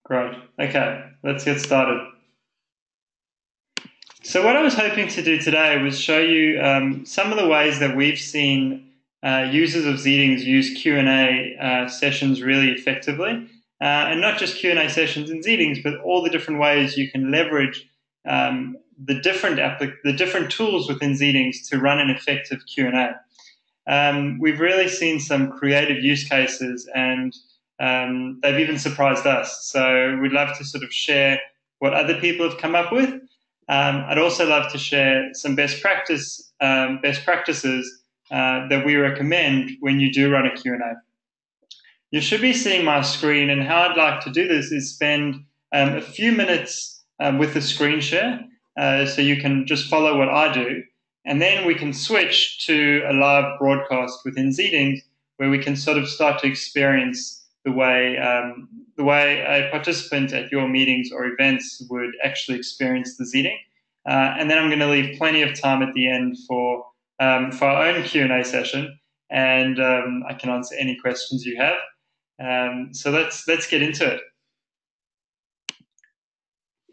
Great. Okay, let's get started. So what I was hoping to do today was show you some of the ways that we've seen users of Zeetings use Q&A sessions really effectively. And not just Q&A sessions in Zeetings, but all the different ways you can leverage the different tools within Zeetings to run an effective Q&A. We've really seen some creative use cases, and they've even surprised us. So we'd love to sort of share what other people have come up with. I'd also love to share some best practices that we recommend when you do run a Q&A. You should be seeing my screen, and how I'd like to do this is spend a few minutes with the screen share, so you can just follow what I do, and then we can switch to a live broadcast within Zeetings where we can sort of start to experience the way a participant at your meetings or events would actually experience the Zeeting. And then I'm going to leave plenty of time at the end for our own Q&A session, and I can answer any questions you have. So let's get into it.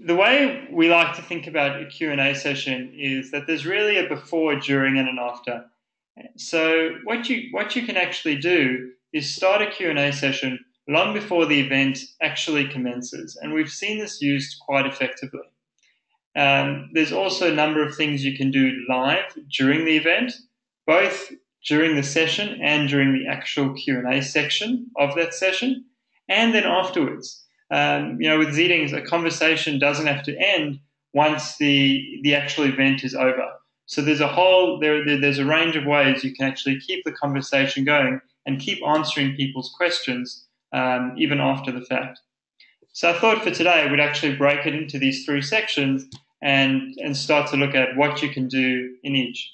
The way we like to think about a Q&A session is that there's really a before, during, and an after. So what you can actually do is start a Q&A session long before the event actually commences, and we've seen this used quite effectively. There's also a number of things you can do live during the event, both during the session and during the actual Q&A section of that session, and then afterwards. With Zeetings, a conversation doesn't have to end once the actual event is over. So there's a range of ways you can actually keep the conversation going and keep answering people's questions even after the fact. So I thought for today we'd actually break it into these three sections and start to look at what you can do in each.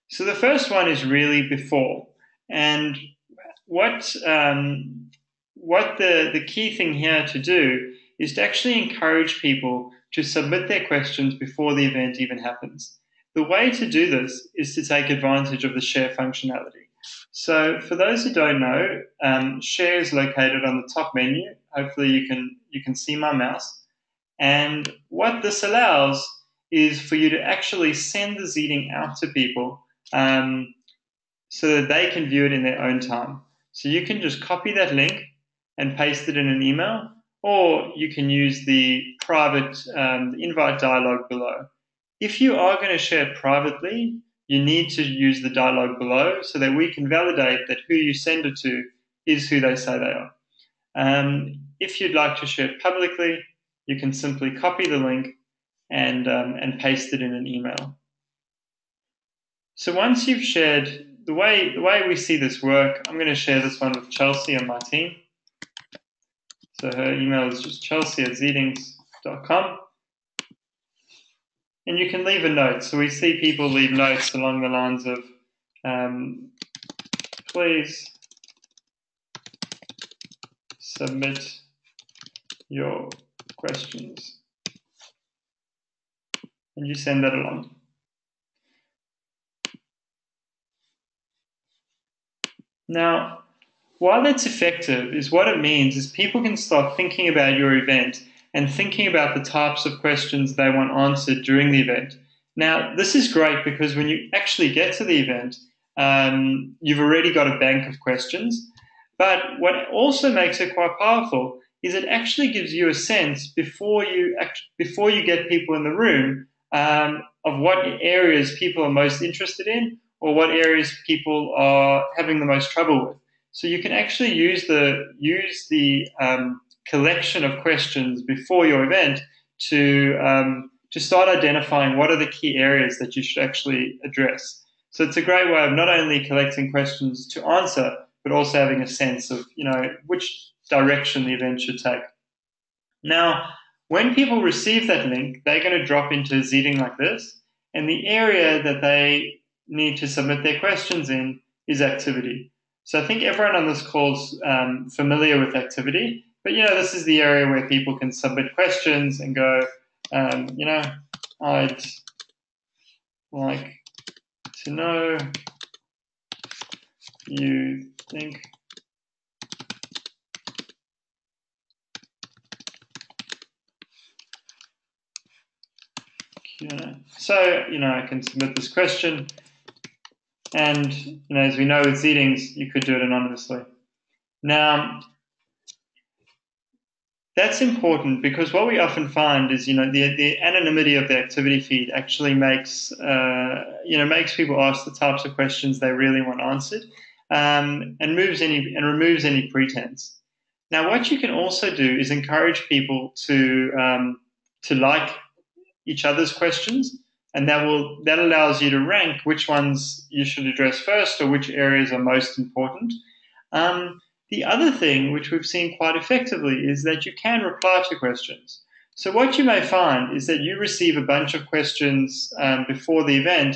So the first one is really before, and what the key thing here to do is to actually encourage people to submit their questions before the event even happens. The way to do this is to take advantage of the share functionality. So for those who don't know, share is located on the top menu. Hopefully you can see my mouse. And what this allows is for you to actually send the Zeeting out to people so that they can view it in their own time. So you can just copy that link and paste it in an email, or you can use the private invite dialog below. If you are going to share it privately, you need to use the dialog below so that we can validate that who you send it to is who they say they are. If you'd like to share it publicly, you can simply copy the link and paste it in an email. So once you've shared, the way we see this work, I'm going to share this one with Chelsea on my team. So her email is just chelsea@zeetings.com. And you can leave a note. So we see people leave notes along the lines of, please submit your questions. And you send that along. Now, while that's effective, is what it means is people can start thinking about your event and thinking about the types of questions they want answered during the event. Now, this is great because when you actually get to the event, you've already got a bank of questions. But what also makes it quite powerful is it actually gives you a sense before you get people in the room of what areas people are most interested in or what areas people are having the most trouble with. So you can actually use the collection of questions before your event to start identifying what are the key areas that you should actually address. So it's a great way of not only collecting questions to answer, but also having a sense of which direction the event should take. Now, when people receive that link, they're going to drop into a Zeeting like this, and the area that they need to submit their questions in is activity. So I think everyone on this call is familiar with activity, but this is the area where people can submit questions and go, I'd like to know you think So, I can submit this question, and, as we know with Zeetings, you could do it anonymously. Now, that's important because what we often find is, the anonymity of the activity feed actually makes people ask the types of questions they really want answered, and removes any pretense. Now, what you can also do is encourage people to like each other's questions, and that allows you to rank which ones you should address first or which areas are most important. The other thing, which we've seen quite effectively, is that you can reply to questions. So what you may find is that you receive a bunch of questions before the event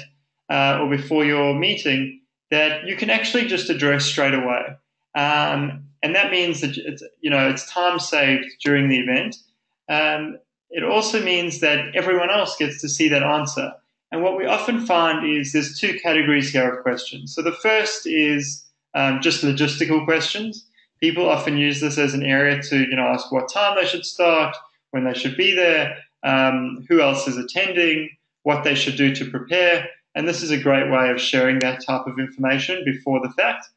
or before your meeting that you can actually just address straight away. And that means that it's time saved during the event. It also means that everyone else gets to see that answer. And what we often find is there's two categories here of questions. So the first is just logistical questions. People often use this as an area to ask what time they should start, when they should be there, who else is attending, what they should do to prepare. And this is a great way of sharing that type of information before the fact.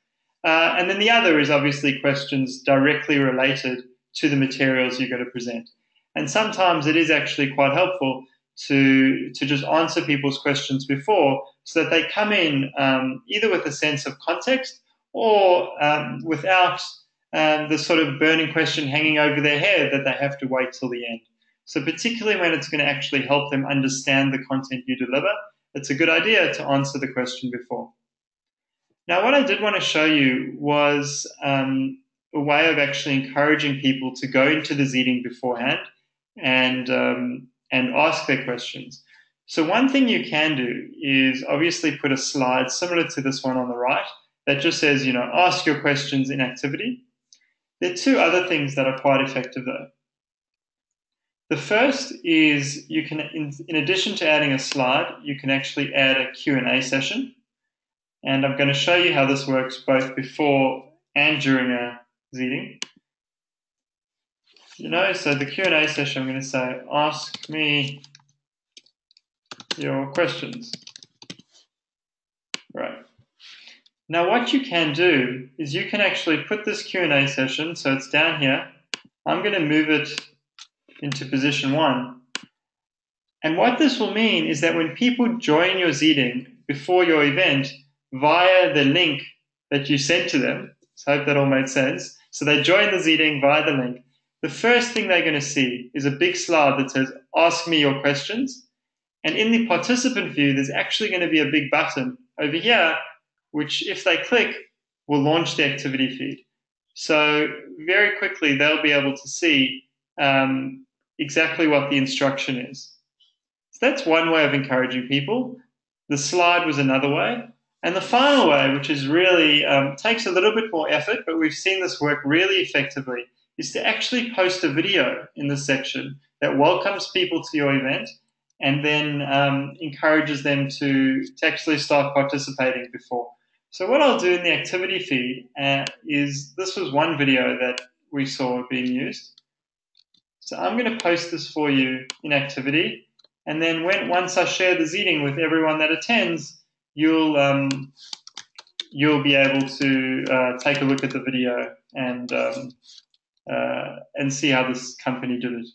And then the other is obviously questions directly related to the materials you're going to present. And sometimes it is actually quite helpful to just answer people's questions before, so that they come in either with a sense of context or without the sort of burning question hanging over their head that they have to wait till the end. So particularly when it's going to actually help them understand the content you deliver, it's a good idea to answer the question before. Now, what I did want to show you was a way of actually encouraging people to go into the Zeeting beforehand and ask their questions. So one thing you can do is obviously put a slide similar to this one on the right that just says, ask your questions in activity. There are two other things that are quite effective though. The first is you can, in addition to adding a slide, you can actually add a Q&A session. And I'm going to show you how this works both before and during a Zeeting. So the Q&A session, I'm going to say, ask me your questions. Right. Now what you can do is you can actually put this Q&A session, so it's down here. I'm going to move it into position 1. And what this will mean is that when people join your Zeeting before your event via the link that you sent to them, so I hope that all made sense. So they join the Zeeting via the link. The first thing they're going to see is a big slide that says, ask me your questions. And in the participant view, there's actually going to be a big button over here, which if they click, will launch the activity feed. So very quickly, they'll be able to see exactly what the instruction is. So that's one way of encouraging people. The slide was another way. And the final way, which is really takes a little bit more effort, but we've seen this work really effectively, is to actually post a video in this section that welcomes people to your event and then encourages them to actually start participating before. So what I'll do in the activity feed is, this was one video that we saw being used. So I'm going to post this for you in activity. And then once I share the Zeeting with everyone that attends, you'll be able to take a look at the video and see how this company did it.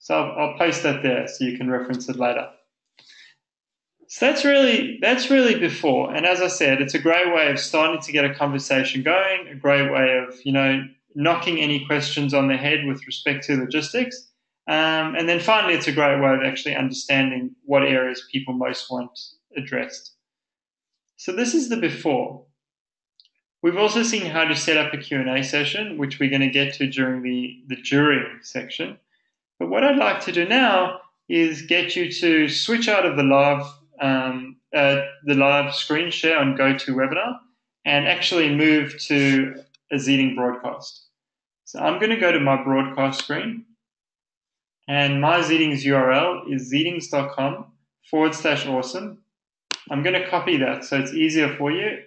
So I'll post that there so you can reference it later. So that's really before. And as I said, it's a great way of starting to get a conversation going, a great way of, knocking any questions on the head with respect to logistics. And then finally, it's a great way of actually understanding what areas people most want addressed. So this is the before. We've also seen how to set up a Q&A session, which we're going to get to during the during section. But what I'd like to do now is get you to switch out of the live screen share on GoToWebinar and actually move to a Zeeting broadcast. So I'm going to go to my broadcast screen, and my Zeetings URL is zeetings.com/awesome. I'm going to copy that so it's easier for you,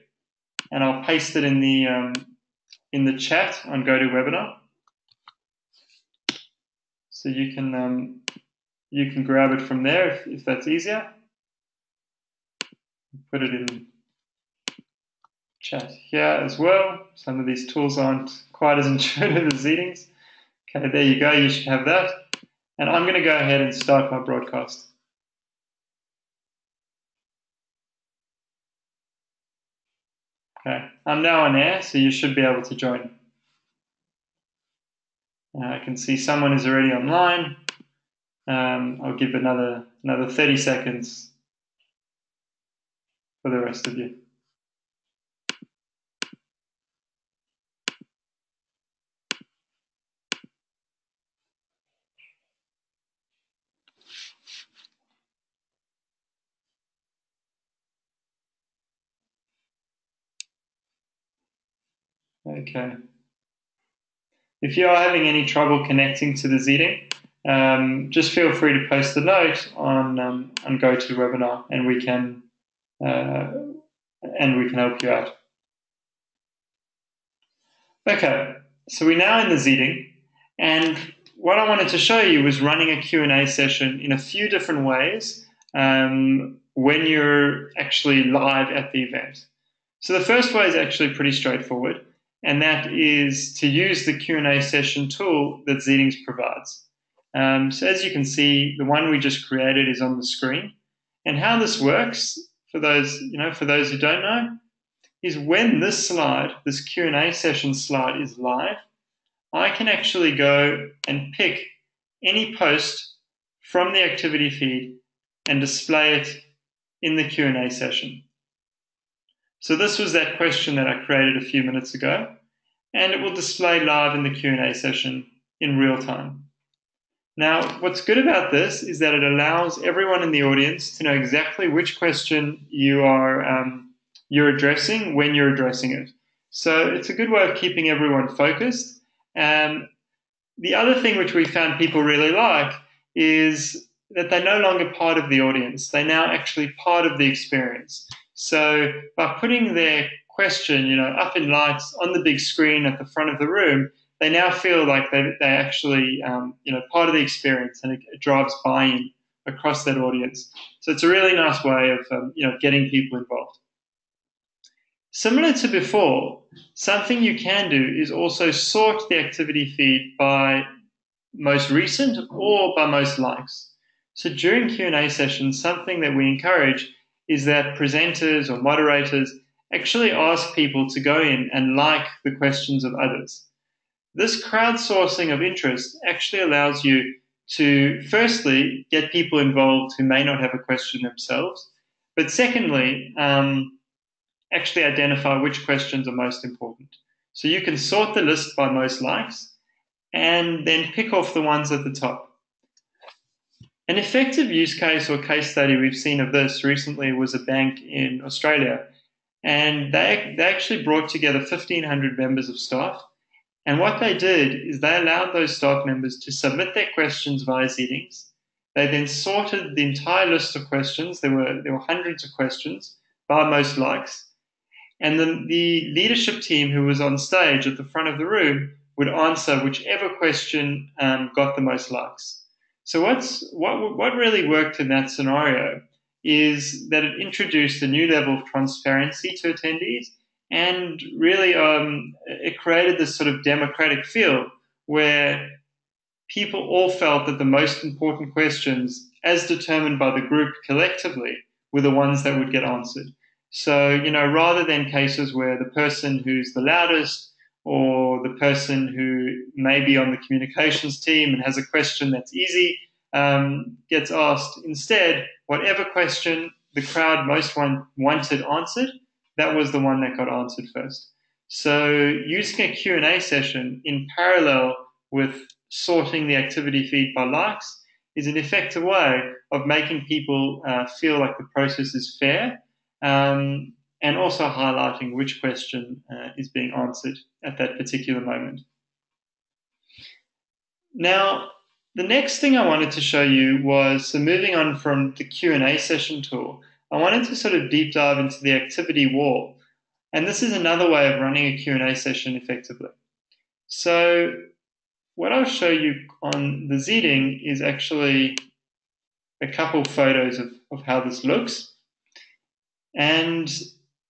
and I'll paste it in the chat on GoToWebinar. So you can you can grab it from there if that's easier. Put it in chat here as well. Some of these tools aren't quite as intuitive as Zeetings. Okay, there you go. You should have that. And I'm going to go ahead and start my broadcast. Okay, I'm now on air, so you should be able to join. I can see someone is already online. I'll give another 30 seconds for the rest of you. Okay. If you are having any trouble connecting to the Zeeting, just feel free to post a note on GoToWebinar, and we can help you out. Okay, so we're now in the Zeeting, and what I wanted to show you was running a Q&A session in a few different ways when you're actually live at the event. So the first way is actually pretty straightforward, and that is to use the Q&A session tool that Zeetings provides. So as you can see, the one we just created is on the screen. And how this works, for those who don't know, is when this Q&A session slide is live, I can actually go and pick any post from the activity feed and display it in the Q&A session. So this was that question that I created a few minutes ago, and it will display live in the Q&A session in real time. Now, what's good about this is that it allows everyone in the audience to know exactly which question you're addressing when you're addressing it. So it's a good way of keeping everyone focused. The other thing which we found people really like is that they're no longer part of the audience. They're now actually part of the experience. So by putting their question, up in lights on the big screen at the front of the room, they now feel like they're actually, part of the experience, and it drives buy-in across that audience. So it's a really nice way of, getting people involved. Similar to before, something you can do is also sort the activity feed by most recent or by most likes. So during Q&A sessions, something that we encourage is that presenters or moderators actually ask people to go in and like the questions of others. This crowdsourcing of interest actually allows you to, firstly, get people involved who may not have a question themselves, but secondly, actually identify which questions are most important. So you can sort the list by most likes and then pick off the ones at the top. An effective use case or case study we've seen of this recently was a bank in Australia, and they actually brought together 1,500 members of staff. And what they did is they allowed those staff members to submit their questions via Zeetings. They then sorted the entire list of questions. There were hundreds of questions by most likes. And then the leadership team who was on stage at the front of the room would answer whichever question got the most likes. So what really worked in that scenario is that it introduced a new level of transparency to attendees, and really it created this sort of democratic feel where people all felt that the most important questions, as determined by the group collectively, were the ones that would get answered. So, rather than cases where the person who's the loudest or the person who may be on the communications team and has a question that's easy gets asked, instead, whatever question the crowd most wanted answered, that was the one that got answered first. So using a Q&A session in parallel with sorting the activity feed by likes is an effective way of making people feel like the process is fair, and also highlighting which question is being answered at that particular moment. Now, the next thing I wanted to show you was, so moving on from the Q&A session tool, I wanted to sort of deep dive into the activity wall. And this is another way of running a Q&A session effectively. So what I'll show you on the Zeeting is actually a couple photos of how this looks. And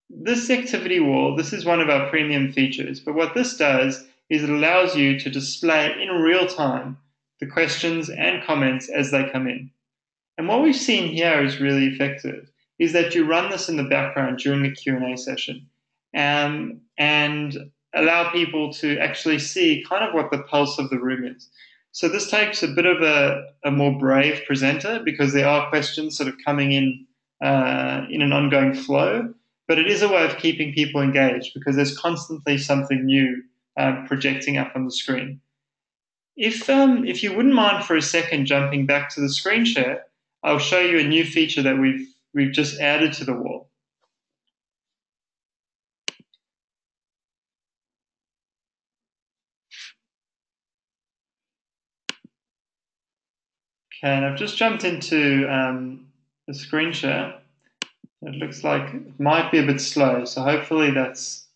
this activity wall, this is one of our premium features, but what this does is it allows you to display in real time the questions and comments as they come in. And what we've seen here is really effective, is that you run this in the background during the Q&A session, and allow people to actually see kind of what the pulse of the room is. So this takes a bit of a more brave presenter, because there are questions sort of coming in an ongoing flow, but it is a way of keeping people engaged because there's constantly something new projecting up on the screen. If you wouldn't mind for a second jumping back to the screen share, I'll show you a new feature that we've just added to the wall. Okay, and I've just jumped into the screen share. It looks like it might be a bit slow, so hopefully that's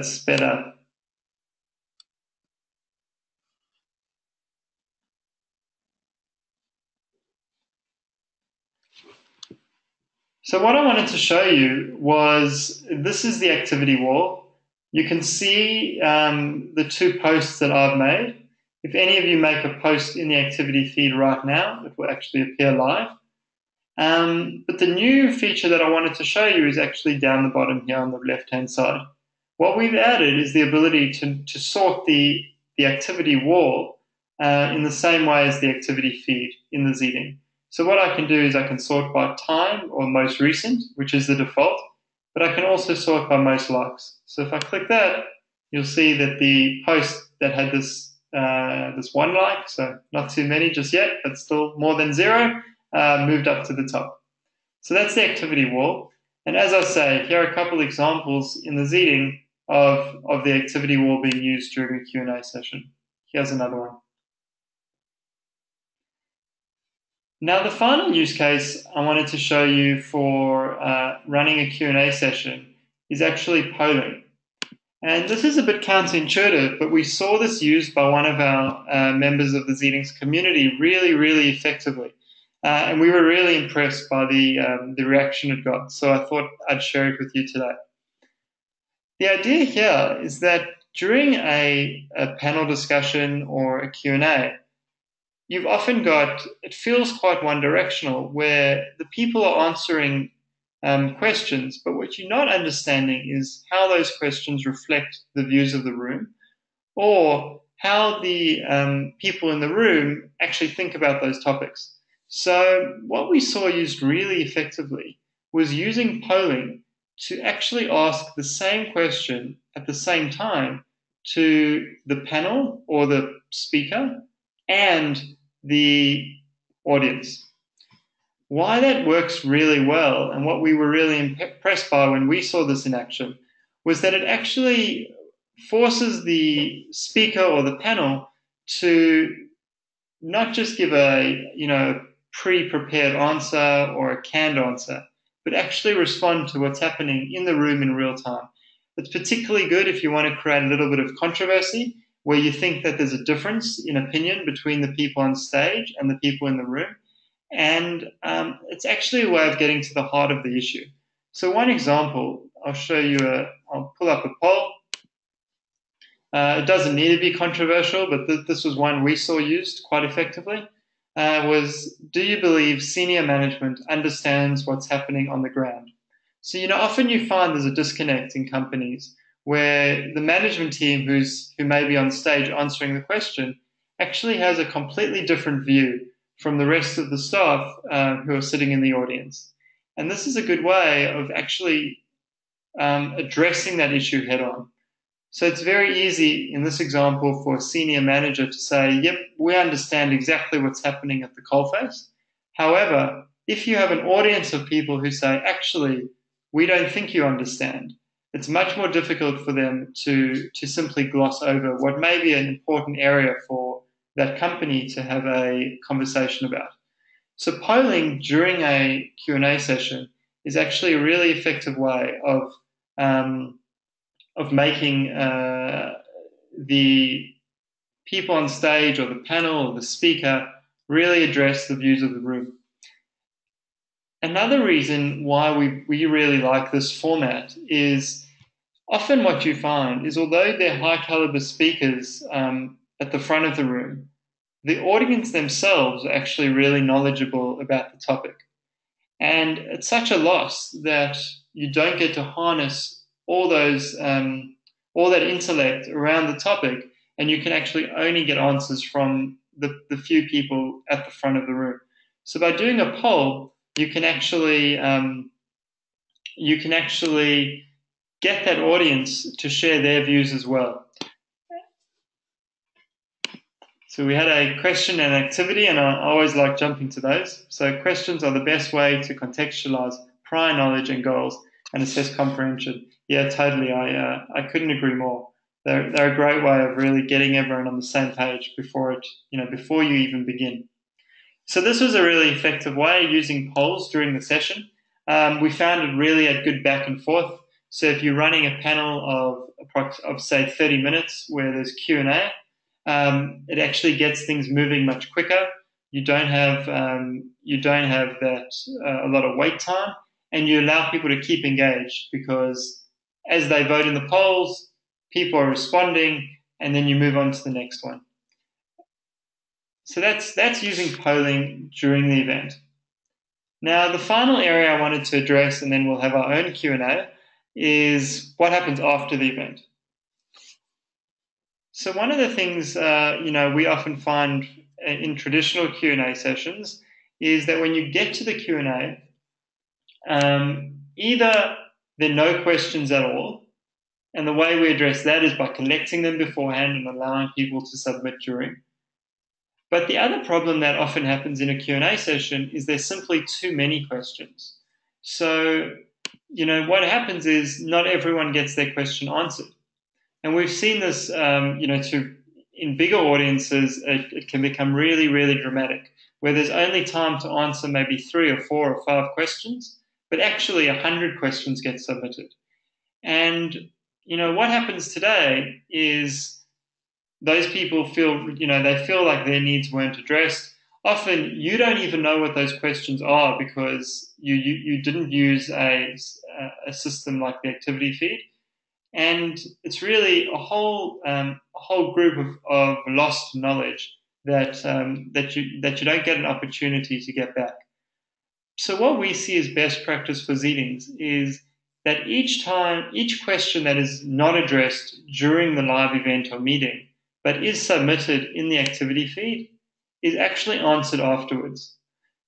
sped up. So what I wanted to show you was, this is the activity wall. You can see the two posts that I've made. If any of you make a post in the activity feed right now, it will actually appear live. But the new feature that I wanted to show you is actually down the bottom here on the left-hand side. What we've added is the ability to sort the activity wall in the same way as the activity feed in the Zeeting. So what I can do is I can sort by time or most recent, which is the default, but I can also sort by most likes. So if I click that, you'll see that the post that had this one like, so not too many just yet, but still more than zero, moved up to the top. So that's the activity wall. And as I say, here are a couple examples in the Zeeting of the activity wall being used during a Q&A session. Here's another one. Now, the final use case I wanted to show you for running a Q&A session is actually polling. And this is a bit counterintuitive, but we saw this used by one of our members of the Zeetings community really, really effectively. And we were really impressed by the reaction it got. So I thought I'd share it with you today. The idea here is that during a panel discussion or a Q&A, you've often got, it feels quite one-directional, where the people are answering questions, but what you're not understanding is how those questions reflect the views of the room, or how the people in the room actually think about those topics. So what we saw used really effectively was using polling to actually ask the same question at the same time to the panel or the speaker and the audience. Why that works really well, and what we were really impressed by when we saw this in action, was that it actually forces the speaker or the panel to not just give a pre-prepared answer or a canned answer, but actually respond to what's happening in the room in real time. It's particularly good if you want to create a little bit of controversy, where you think that there's a difference in opinion between the people on stage and the people in the room. And it's actually a way of getting to the heart of the issue. So one example, I'll show you, I'll pull up a poll. It doesn't need to be controversial, but this was one we saw used quite effectively. Was, do you believe senior management understands what's happening on the ground? So, often you find there's a disconnect in companies where the management team who may be on stage answering the question actually has a completely different view from the rest of the staff who are sitting in the audience. And this is a good way of actually addressing that issue head on. So it's very easy in this example for a senior manager to say, yep, we understand exactly what's happening at the coalface. However, if you have an audience of people who say, actually, we don't think you understand, it's much more difficult for them to simply gloss over what may be an important area for that company to have a conversation about. So polling during a Q&A session is actually a really effective way of making the people on stage or the panel or the speaker really address the views of the room. Another reason why we really like this format is often what you find is although they're high caliber speakers at the front of the room, the audience themselves are actually really knowledgeable about the topic. And it's such a loss that you don't get to harness all that intellect around the topic, and you can actually only get answers from the few people at the front of the room. So by doing a poll, you can actually get that audience to share their views as well. So we had a question and activity, and I always like jumping to those. So questions are the best way to contextualize prior knowledge and goals and assess comprehension. Yeah, totally. I couldn't agree more. They're a great way of really getting everyone on the same page before you even begin. So this was a really effective way using polls during the session. We found it really a good back and forth. So if you're running a panel of say 30 minutes where there's Q&A, it actually gets things moving much quicker. You don't have that a lot of wait time, and you allow people to keep engaged because as they vote in the polls, people are responding, and then you move on to the next one. So that's using polling during the event. Now, the final area I wanted to address, and then we'll have our own Q&A, is what happens after the event. So one of the things we often find in traditional Q&A sessions is that when you get to the Q&A, either there are no questions at all, and the way we address that is by collecting them beforehand and allowing people to submit during. But the other problem that often happens in a Q&A session is there's simply too many questions. So, what happens is not everyone gets their question answered. And we've seen this, in bigger audiences, it can become really, really dramatic, where there's only time to answer maybe 3 or 4 or 5 questions, but actually 100 questions get submitted. And, what happens today is those people feel like their needs weren't addressed. Often you don't even know what those questions are because you didn't use a system like the activity feed. And it's really a whole group of lost knowledge that you don't get an opportunity to get back. So what we see as best practice for Zeetings is that each question that is not addressed during the live event or meeting, but is submitted in the activity feed, is actually answered afterwards.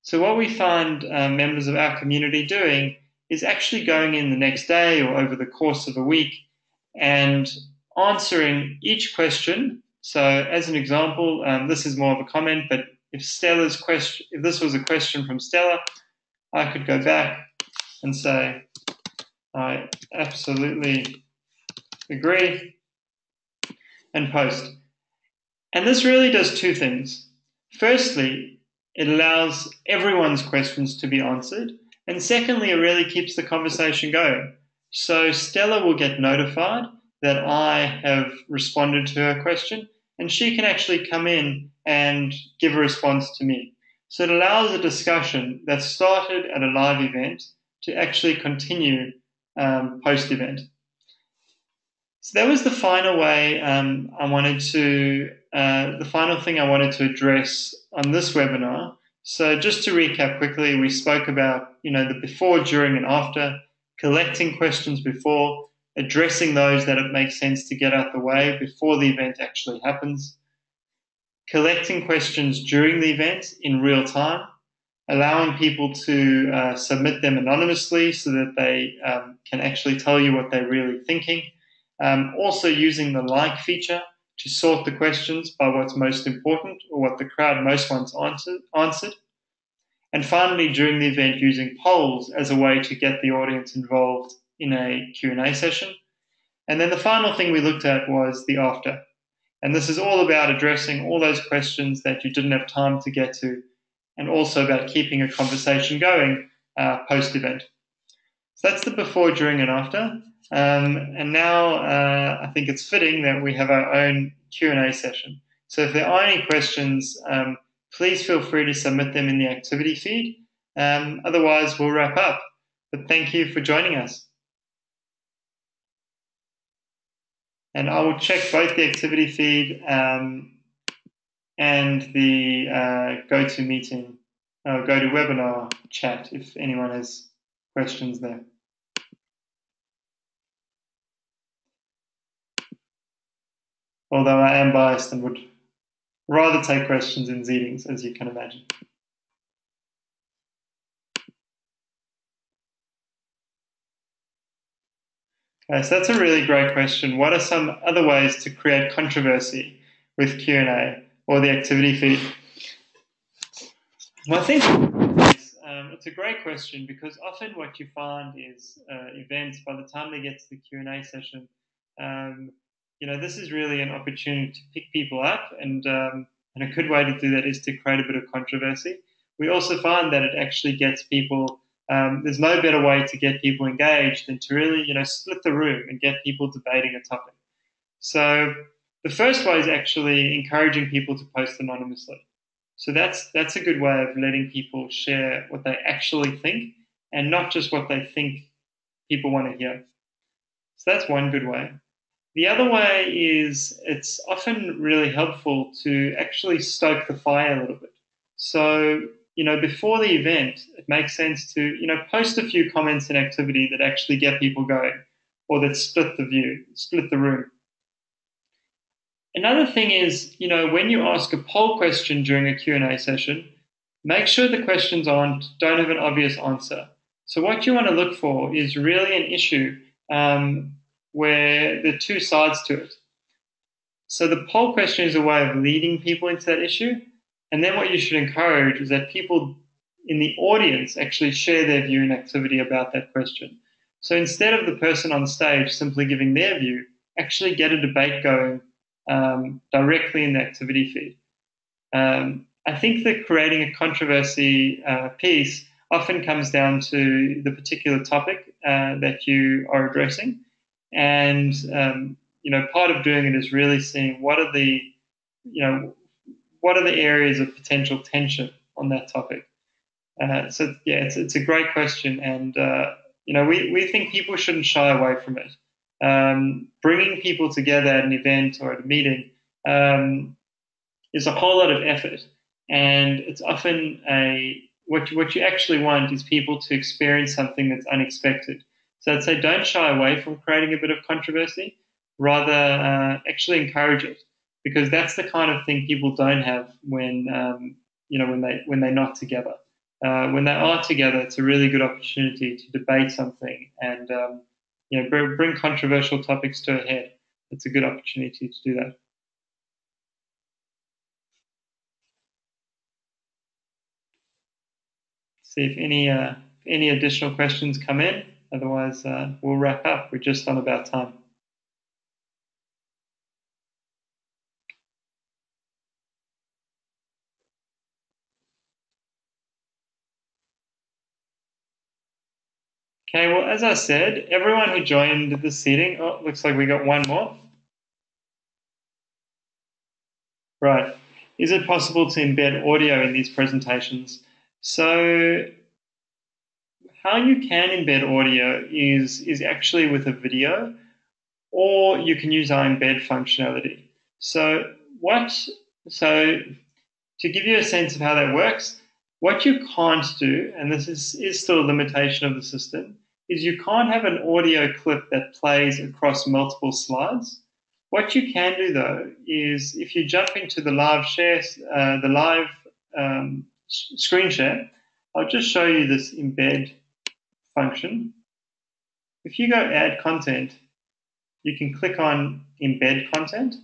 So what we find members of our community doing is actually going in the next day or over the course of a week and answering each question. So as an example, this is more of a comment, but if this was a question from Stella, I could go back and say, I absolutely agree, and post. And this really does 2 things. Firstly, it allows everyone's questions to be answered. And secondly, it really keeps the conversation going. So Stella will get notified that I have responded to her question, and she can actually come in and give a response to me. So it allows a discussion that started at a live event to actually continue post-event. So that was the final way the final thing I wanted to address on this webinar. So just to recap quickly, we spoke about, the before, during, and after, collecting questions before, addressing those that it makes sense to get out the way before the event actually happens, collecting questions during the event in real time, allowing people to submit them anonymously so that they can actually tell you what they're really thinking. Also using the like feature to sort the questions by what's most important or what the crowd most wants answered. And finally, during the event, using polls as a way to get the audience involved in a Q&A session. And then the final thing we looked at was the after. And this is all about addressing all those questions that you didn't have time to get to, and also about keeping a conversation going post-event. So that's the before, during, and after. And now I think it's fitting that we have our own Q&A session. So if there are any questions, please feel free to submit them in the activity feed. Otherwise, we'll wrap up. But thank you for joining us. And I will check both the activity feed and the GoToWebinar chat if anyone has questions there. Although I am biased and would rather take questions in Zeetings, as you can imagine. Okay, so that's a really great question. What are some other ways to create controversy with Q&A or the activity feed? Well, I think it's a great question because often what you find is events, by the time they get to the Q&A session, this is really an opportunity to pick people up, and a good way to do that is to create a bit of controversy. We also find that it actually gets people. There's no better way to get people engaged than to really, split the room and get people debating a topic. So the first way is actually encouraging people to post anonymously. So that's a good way of letting people share what they actually think and not just what they think people want to hear. So that's one good way. The other way is it's often really helpful to actually stoke the fire a little bit. So, before the event, it makes sense to, post a few comments and activity that actually get people going or that split the room. Another thing is, when you ask a poll question during a Q&A session, make sure the questions don't have an obvious answer. So what you want to look for is really an issue where there are two sides to it. So the poll question is a way of leading people into that issue. And then what you should encourage is that people in the audience actually share their view and activity about that question. So instead of the person on stage simply giving their view, actually get a debate going directly in the activity feed. I think that creating a controversy piece often comes down to the particular topic that you are addressing. And, part of doing it is really seeing what are the areas of potential tension on that topic. It's a great question. And, we think people shouldn't shy away from it. Bringing people together at an event or at a meeting is a whole lot of effort. And it's often what you actually want is people to experience something that's unexpected. So I'd say don't shy away from creating a bit of controversy, rather actually encourage it, because that's the kind of thing people don't have when they're not together. When they are together, it's a really good opportunity to debate something and bring controversial topics to a head. It's a good opportunity to do that. See if any additional questions come in. Otherwise, we'll wrap up. We're just on about time. Okay, well, as I said, everyone who joined this seating, looks like we got one more. Right. Is it possible to embed audio in these presentations? So how you can embed audio is actually with a video, or you can use our embed functionality. So to give you a sense of how that works, what you can't do, and this is still a limitation of the system, is you can't have an audio clip that plays across multiple slides. What you can do, though, is if you jump into the live screen share, I'll just show you this embed function. If you go add content, you can click on embed content.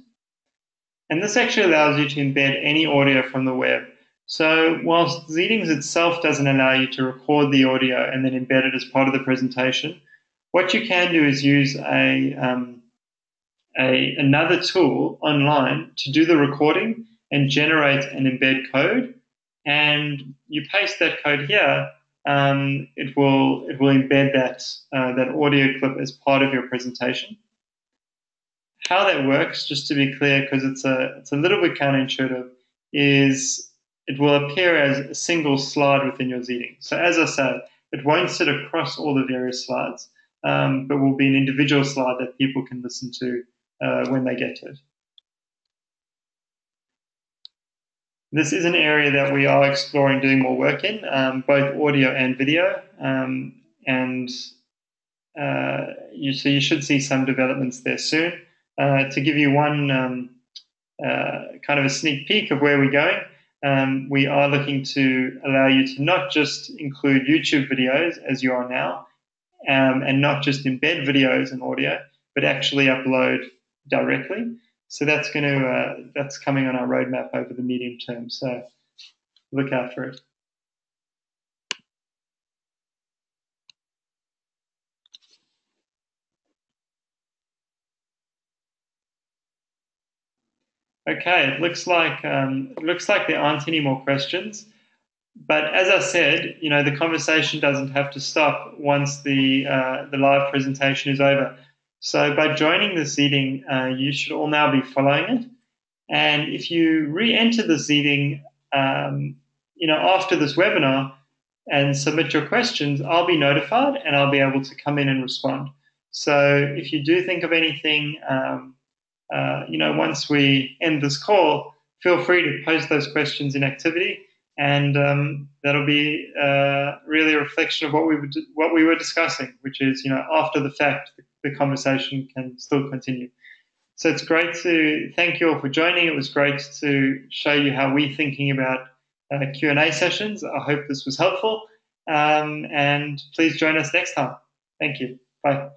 And this actually allows you to embed any audio from the web. So whilst Zeetings itself doesn't allow you to record the audio and then embed it as part of the presentation, what you can do is use another tool online to do the recording and generate an embed code. And you paste that code here, it will embed that audio clip as part of your presentation. How that works, just to be clear, because it's a little bit counterintuitive, is it will appear as a single slide within your Zeeting. So as I said, it won't sit across all the various slides, but will be an individual slide that people can listen to when they get to it. This is an area that we are exploring doing more work in, both audio and video, so you should see some developments there soon. To give you one kind of a sneak peek of where we're going, we are looking to allow you to not just include YouTube videos as you are now, and not just embed videos and audio, but actually upload directly. So that's coming on our roadmap over the medium term. So look out for it. Okay, it looks like there aren't any more questions. But as I said, the conversation doesn't have to stop once the live presentation is over. So by joining the Zeeting, you should all now be following it. And if you re-enter the Zeeting, after this webinar and submit your questions, I'll be notified and I'll be able to come in and respond. So if you do think of anything, once we end this call, feel free to post those questions in activity, and that'll be really a reflection of what we were discussing, which is, after the fact, the conversation can still continue. So it's great to thank you all for joining. It was great to show you how we're thinking about Q&A sessions. I hope this was helpful, and please join us next time. Thank you. Bye.